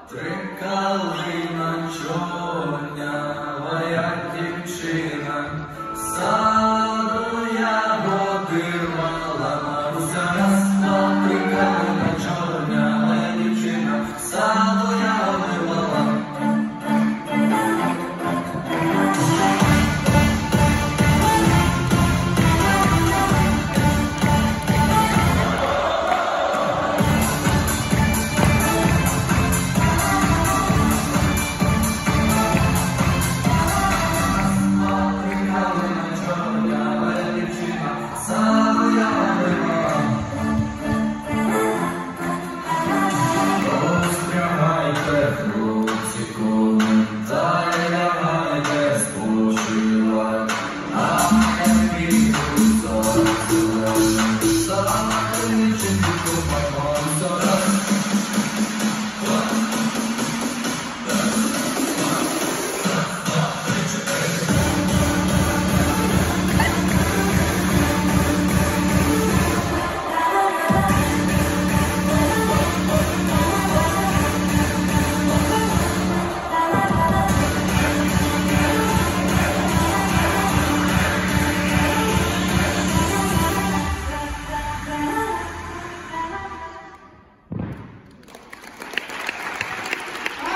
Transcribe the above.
Трикалина чорнява, як дівчина, в саду ягоди рвала. Маруся, раз, два, трикалина чорнява, як дівчина, в саду ягоди рвала. Розпрягайте